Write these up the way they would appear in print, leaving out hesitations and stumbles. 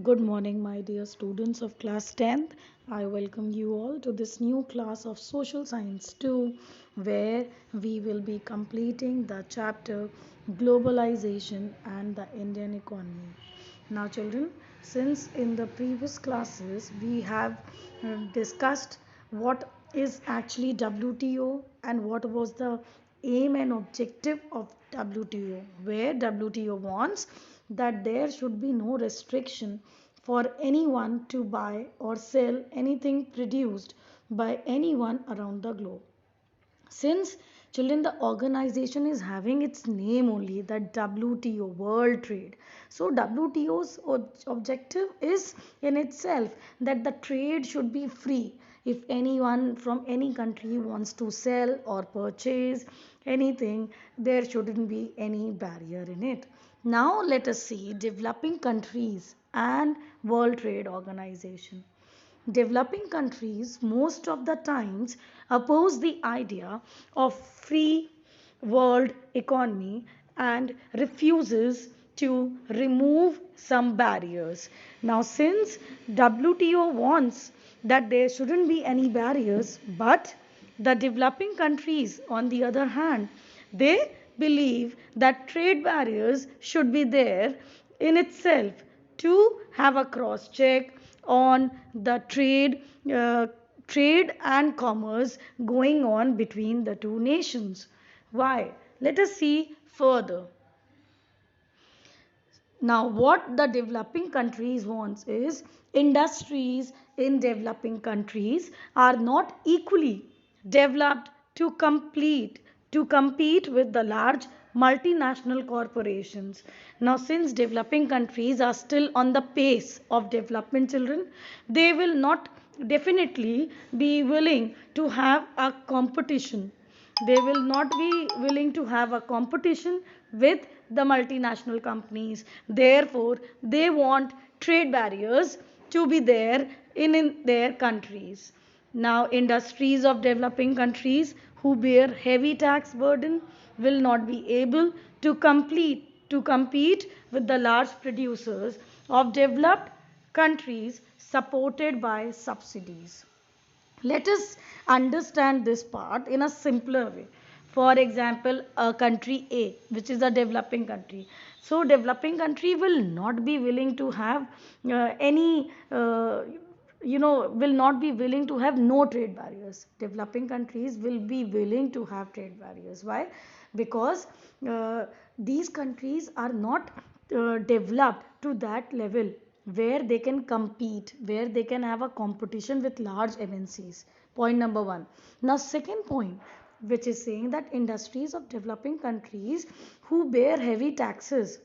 Good morning, my dear students of class 10th. I welcome you all to this new class of Social Science 2, where we will be completing the chapter Globalization and the Indian Economy. Now, children, since in the previous classes we have discussed what is actually WTO and what was the aim and objective of WTO, where WTO wants that there should be no restriction for anyone to buy or sell anything produced by anyone around the globe. Since children, the organization is having its name only, that WTO, World Trade. So WTO's objective is in itself that the trade should be free. If anyone from any country wants to sell or purchase anything, there shouldn't be any barrier in it. Now let us see developing countries and World Trade Organization. Developing countries most of the times oppose the idea of free world economy and refuses to remove some barriers. Now, since WTO wants that there shouldn't be any barriers, but the developing countries, on the other hand, they believe that trade barriers should be there in itself to have a cross check on the trade and commerce going on between the two nations. Why? Let us see further. Now, what the developing countries wants is industries in developing countries are not equally developed to compete with the large multinational corporations. Now, since developing countries are still on the pace of development, children, they will not definitely be willing to have a competition. They will not be willing to have a competition with the multinational companies. Therefore, they want trade barriers to be there in their countries. Now, industries of developing countries who bear heavy tax burden will not be able to compete with the large producers of developed countries supported by subsidies. Let us understand this part in a simpler way. For example, a country A, which is a developing country. So, developing country will not be willing to have any will not be willing to have no trade barriers. Developing countries will be willing to have trade barriers. Why? Because these countries are not developed to that level where they can compete, where they can have a competition with large MNCs. Point number one. Now, second point, which is saying that industries of developing countries who bear heavy taxes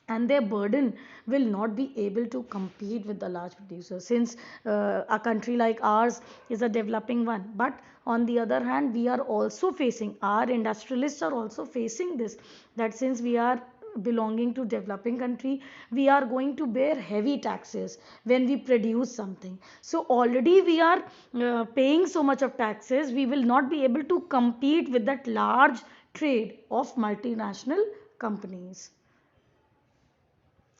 and their burden will not be able to compete with the large producers, since a country like ours is a developing one. But on the other hand, we are also facing, our industrialists are also facing this, that since we are belonging to developing country, we are going to bear heavy taxes when we produce something. So already we are paying so much of taxes, we will not be able to compete with that large trade of multinational companies.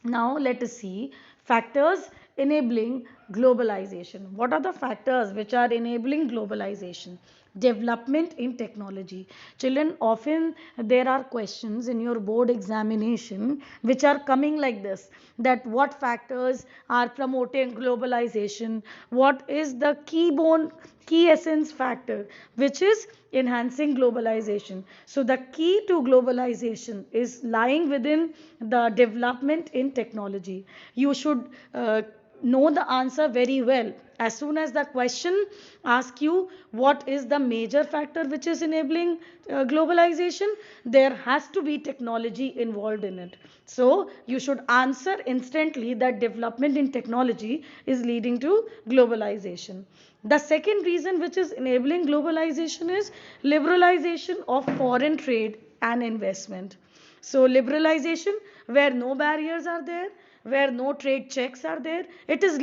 Now let us see factors enabling globalization. What are the factors which are enabling globalization? Development in technology. Children, often there are questions in your board examination which are coming like this, that what factors are promoting globalization, what is the key essence factor which is enhancing globalization. So the key to globalization is lying within the development in technology. You should know the answer very well. As soon as the question asks you what is the major factor which is enabling globalization, there has to be technology involved in it. So you should answer instantly that development in technology is leading to globalization. The second reason which is enabling globalization is liberalization of foreign trade and investment. So liberalization, where no barriers are there, where no trade checks are there, it is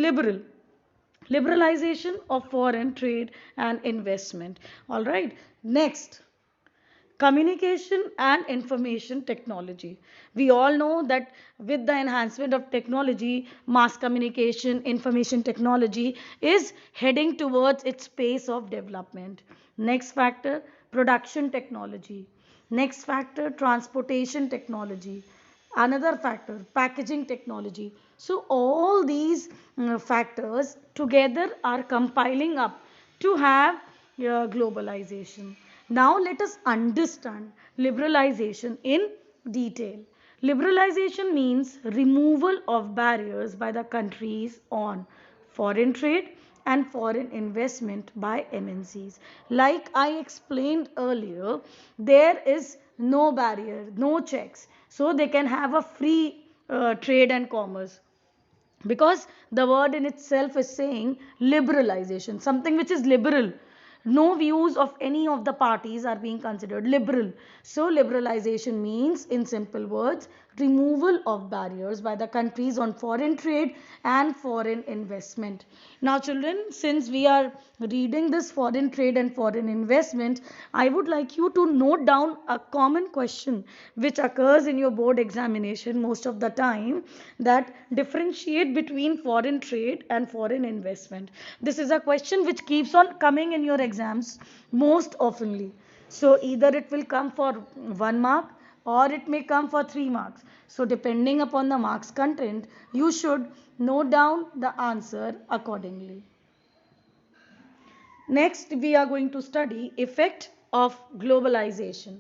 liberalization of foreign trade and investment. All right. Next, Communication and information technology. We all know that with the enhancement of technology, mass communication, information technology is heading towards its pace of development. Next factor, production technology. Next factor, transportation technology. Another factor, packaging technology. So all these factors together are compiling up to have globalization. Now let us understand liberalization in detail. Liberalization means removal of barriers by the countries on foreign trade and foreign investment by MNCs. Like I explained earlier, there is no barrier, no checks, so they can have a free trade and commerce, because the word in itself is saying liberalization, something which is liberal. No views of any of the parties are being considered liberal. So liberalization means, in simple words, removal of barriers by the countries on foreign trade and foreign investment. Now children, since we are reading this foreign trade and foreign investment, I would like you to note down a common question which occurs in your board examination most of the time, that differentiate between foreign trade and foreign investment. This is a question which keeps on coming in your exams most oftenly. So either it will come for 1 mark or it may come for 3 marks. So depending upon the marks content, you should note down the answer accordingly. Next, we are going to study effect of globalization.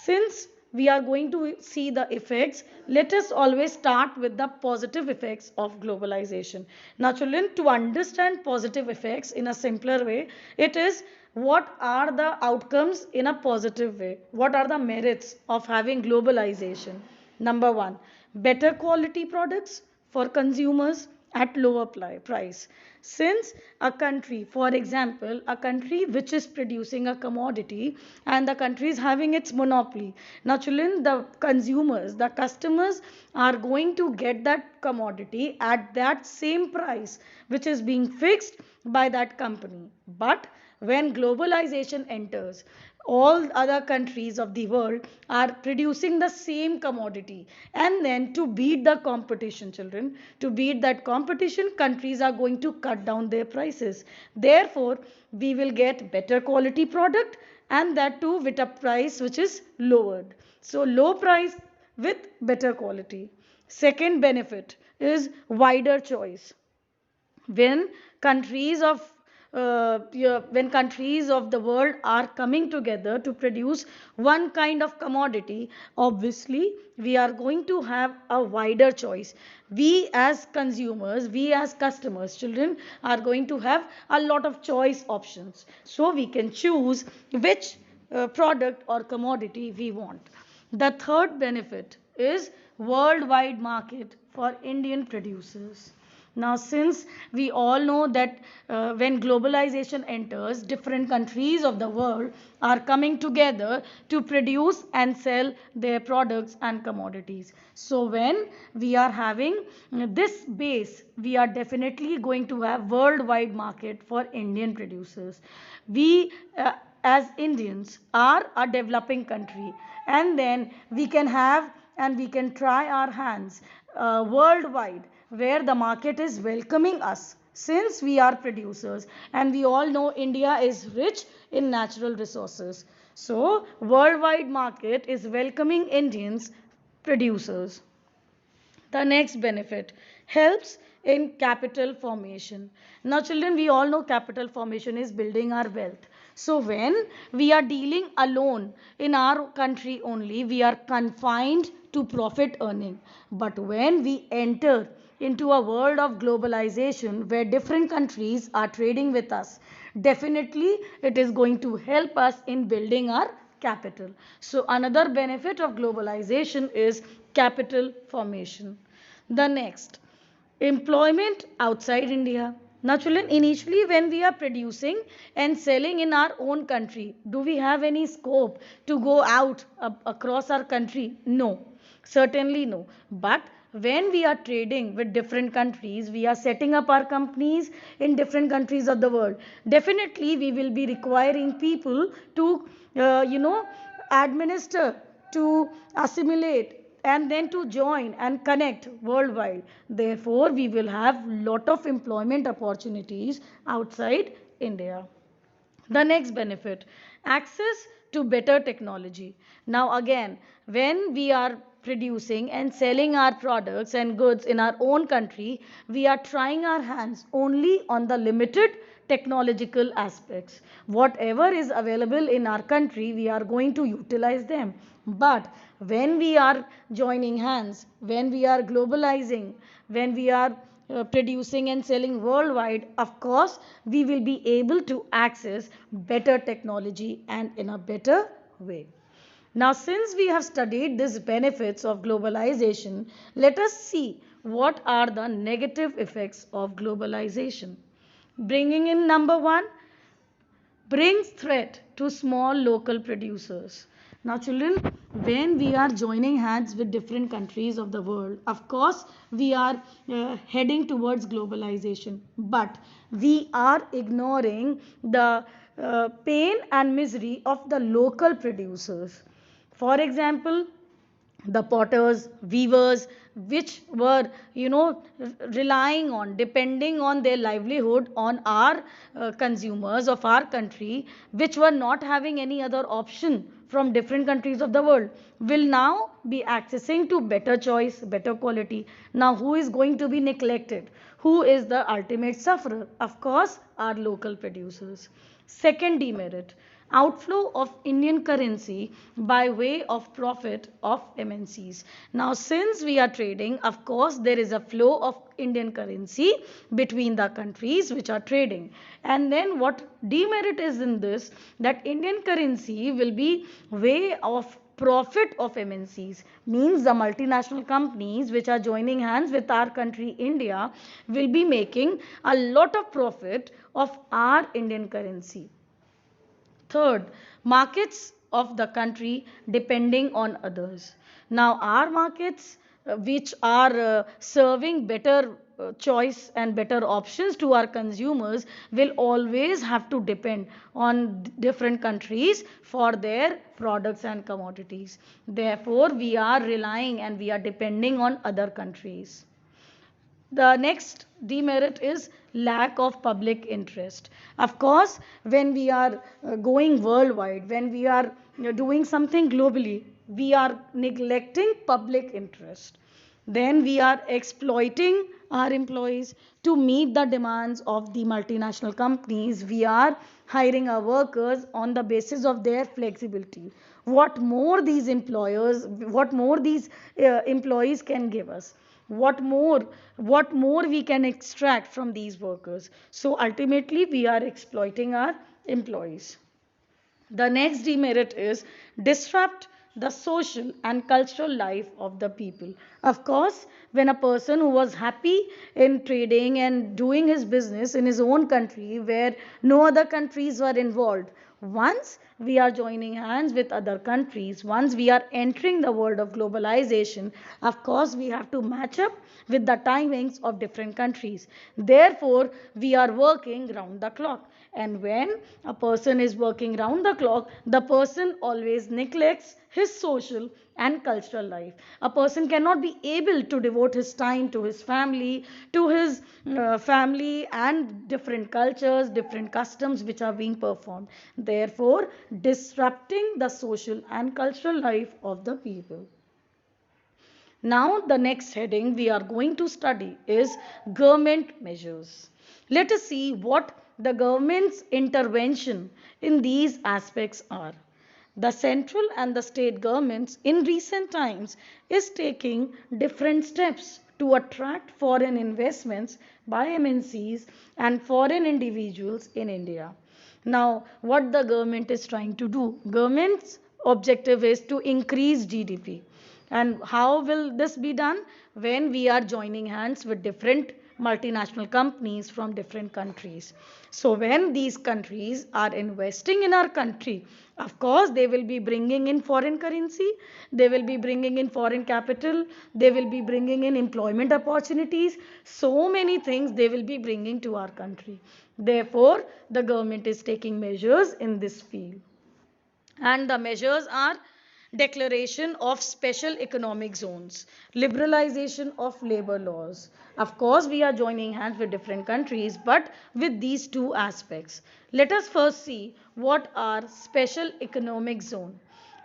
Since we are going to see the effects, let us always start with the positive effects of globalization. Now children, to understand positive effects in a simpler way, it is what are the outcomes in a positive way? What are the merits of having globalization? Number one, better quality products for consumers at lower price. Since a country, for example, a country which is producing a commodity and the country is having its monopoly, naturally the consumers, the customers are going to get that commodity at that same price which is being fixed by that company. But when globalization enters, all other countries of the world are producing the same commodity, and then to beat the competition, children, to beat that competition, countries are going to cut down their prices. Therefore we will get better quality product, and that too with a price which is lowered. So low price with better quality. Second benefit is wider choice. When countries of when countries of the world are coming together to produce one kind of commodity, obviously we are going to have a wider choice. We as consumers, we as customers, children, are going to have a lot of choice options, so we can choose which product or commodity we want. The third benefit is worldwide market for Indian producers. Now, since we all know that when globalization enters, different countries of the world are coming together to produce and sell their products and commodities. So, when we are having this base, we are definitely going to have worldwide market for Indian producers. We as Indians are a developing country, and then we can have and we can try our hands worldwide, where the market is welcoming us, since we are producers, and we all know India is rich in natural resources. So worldwide market is welcoming Indians producers. The next benefit helps in capital formation. Now children, we all know capital formation is building our wealth. So when we are dealing alone in our country only, we are confined to profit earning. But when we enter into a world of globalization where different countries are trading with us, definitely it is going to help us in building our capital. So another benefit of globalization is capital formation. The next, employment outside India. Now children, initially when we are producing and selling in our own country, do we have any scope to go out across our country? No, certainly no. But when we are trading with different countries, we are setting up our companies in different countries of the world. Definitely, we will be requiring people to, administer, to assimilate, and then to join and connect worldwide. Therefore, we will have lot of employment opportunities outside India. The next benefit, access to better technology. Now, again, when we are producing and selling our products and goods in our own country, we are trying our hands only on the limited technological aspects. Whatever is available in our country, we are going to utilize them. But when we are joining hands, when we are globalizing, when we are producing and selling worldwide, of course, we will be able to access better technology and in a better way. Now, since we have studied these benefits of globalization, let us see what are the negative effects of globalization. Bringing in number one, brings threat to small local producers. Now, children, when we are joining hands with different countries of the world, of course, we are heading towards globalization, but we are ignoring the pain and misery of the local producers. For example, the potters, weavers, which were, relying on, depending on their livelihood on our consumers of our country, which were not having any other option from different countries of the world, will now be accessing to better choice, better quality. Now, who is going to be neglected? Who is the ultimate sufferer? Of course, our local producers. Second demerit, outflow of Indian currency by way of profit of MNCs. Now, since we are trading, of course, there is a flow of Indian currency between the countries which are trading. And then what demerit is in this, that Indian currency will be way of profit of MNCs, means the multinational companies which are joining hands with our country India will be making a lot of profit of our Indian currency. Third, markets of the country depending on others. Now, our markets, which are serving better choice and better options to our consumers, will always have to depend on different countries for their products and commodities. Therefore, we are relying and we are depending on other countries. The next demerit is lack of public interest. Of course, when we are going worldwide, when we are doing something globally, we are neglecting public interest. Then we are exploiting our employees to meet the demands of the multinational companies. We are hiring our workers on the basis of their flexibility. What more these employers, what more these employees can give us? What more we can extract from these workers? So ultimately, we are exploiting our employees. The next demerit is disrupt the social and cultural life of the people. Of course, when a person who was happy in trading and doing his business in his own country where no other countries were involved, once we are joining hands with other countries, once we are entering the world of globalization, of course, we have to match up with the timings of different countries. Therefore, we are working round the clock. And when a person is working round the clock, the person always neglects his social and cultural life. A person cannot be able to devote his time to his family, and different cultures, different customs which are being performed. Therefore, disrupting the social and cultural life of the people. Now, the next heading we are going to study is government measures. Let us see what the government's intervention in these aspects are. The central and the state governments in recent times is taking different steps to attract foreign investments by MNCs and foreign individuals in India. Now, what the government is trying to do? Government's objective is to increase GDP. And how will this be done? When we are joining hands with different multinational companies from different countries. So when these countries are investing in our country, of course they will be bringing in foreign currency, they will be bringing in foreign capital, they will be bringing in employment opportunities, so many things they will be bringing to our country. Therefore, the government is taking measures in this field, and the measures are declaration of special economic zones, liberalization of labor laws. Of course, we are joining hands with different countries, but with these two aspects. Let us first see what are special economic zone.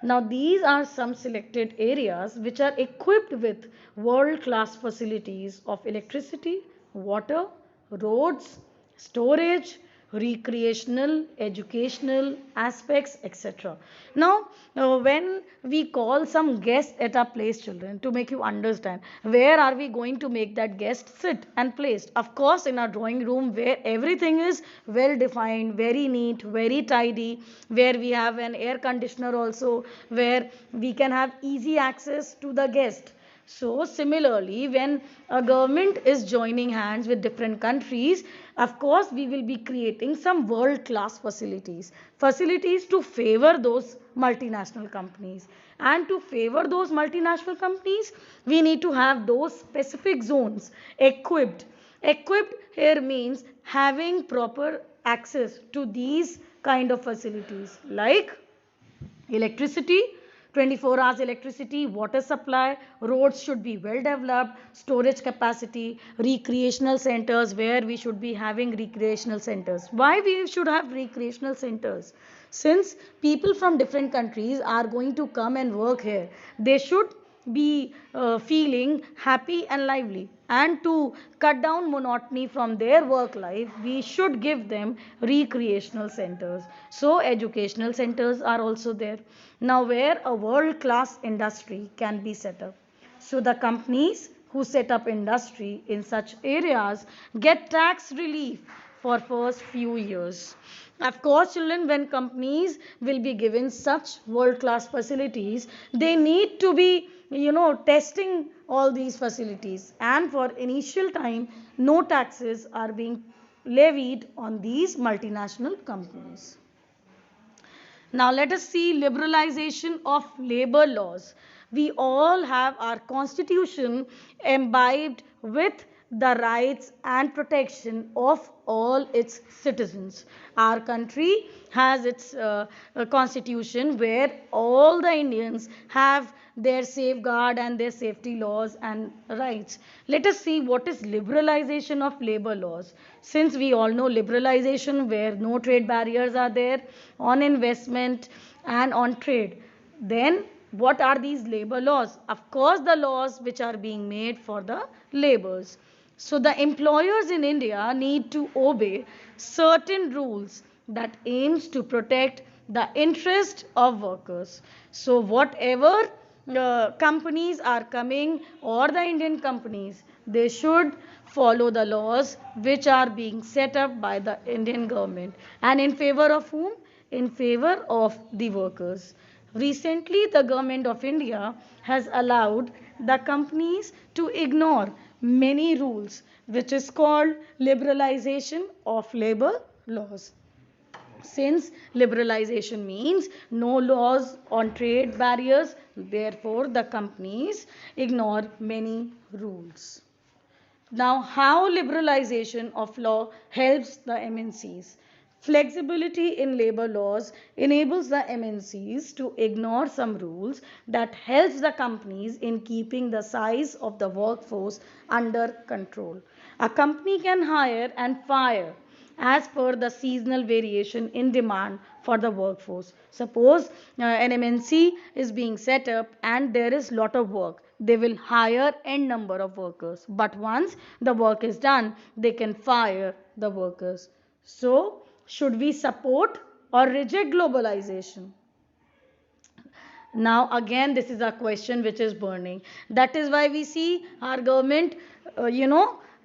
Now, these are some selected areas which are equipped with world class facilities of electricity, water, roads, storage, recreational, educational aspects, etc. Now, when we call some guests at our place, children, to make you understand, where are we going to make that guest sit and placed? Of course, in our drawing room, where everything is well defined, very neat, very tidy, where we have an air conditioner also, where we can have easy access to the guest. So similarly, when a government is joining hands with different countries, of course, we will be creating some world class facilities. Facilities to favor those multinational companies. And to favor those multinational companies, we need to have those specific zones equipped. Equipped here means having proper access to these kind of facilities like electricity, 24 hours electricity, water supply, roads should be well developed, storage capacity, recreational centers, where we should be having recreational centers. Why we should have recreational centers? Since people from different countries are going to come and work here, they should be feeling happy and lively, and to cut down monotony from their work life, we should give them recreational centers. So educational centers are also there. Now, where a world class industry can be set up, so the companies who set up industry in such areas get tax relief for first few years. Of course, children, when companies will be given such world class facilities, they need to be, testing all these facilities, and for initial time no taxes are being levied on these multinational companies. Now let us see liberalization of labor laws. We all have our constitution imbibed with the rights and protection of all its citizens. Our country has its constitution where all the Indians have their safeguard and their safety laws and rights. Let us see what is liberalization of labor laws. Since we all know liberalization where no trade barriers are there on investment and on trade, then what are these labor laws? Of course, the laws which are being made for the laborers. So the employers in India need to obey certain rules that aims to protect the interest of workers. So whatever companies are coming, or the Indian companies, they should follow the laws which are being set up by the Indian government. And in favor of whom? In favor of the workers. Recently, the government of India has allowed the companies to ignore many rules, which is called liberalization of labor laws. Since liberalization means no laws on trade barriers, therefore the companies ignore many rules. Now, how liberalization of law helps the MNCs? Flexibility in labor laws enables the MNCs to ignore some rules that helps the companies in keeping the size of the workforce under control. A company can hire and fire as per the seasonal variation in demand for the workforce. Suppose an MNC is being set up and there is lot of work. They will hire n number of workers, but once the work is done, they can fire the workers. So, should we support or reject globalization? Now again, this is a question which is burning. That is why we see our government,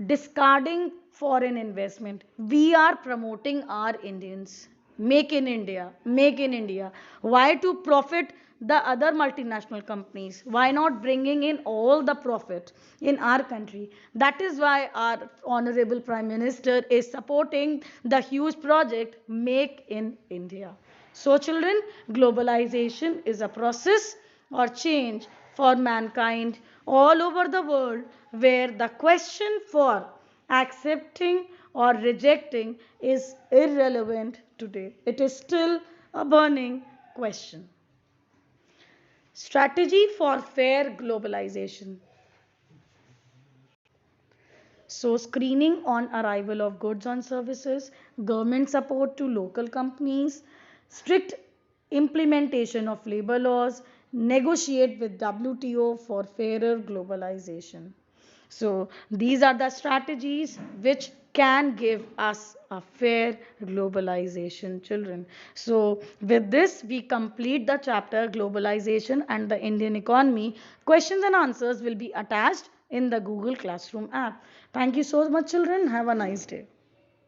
discarding foreign investment. We are promoting our Indians. Make in India, make in India. Why? To profit the other multinational companies? Why not bringing in all the profit in our country? That is why our honorable Prime Minister is supporting the huge project Make in India. So children, globalization is a process or change for mankind all over the world, where the question for accepting or rejecting is irrelevant today. It is still a burning question. Strategy for fair globalization. So, screening on arrival of goods and services, government support to local companies, strict implementation of labor laws, negotiate with WTO for fairer globalization. So, these are the strategies which can give us a fair globalization, children. So, with this, we complete the chapter Globalization and the Indian Economy. Questions and answers will be attached in the Google Classroom app. Thank you so much, children. Have a nice day.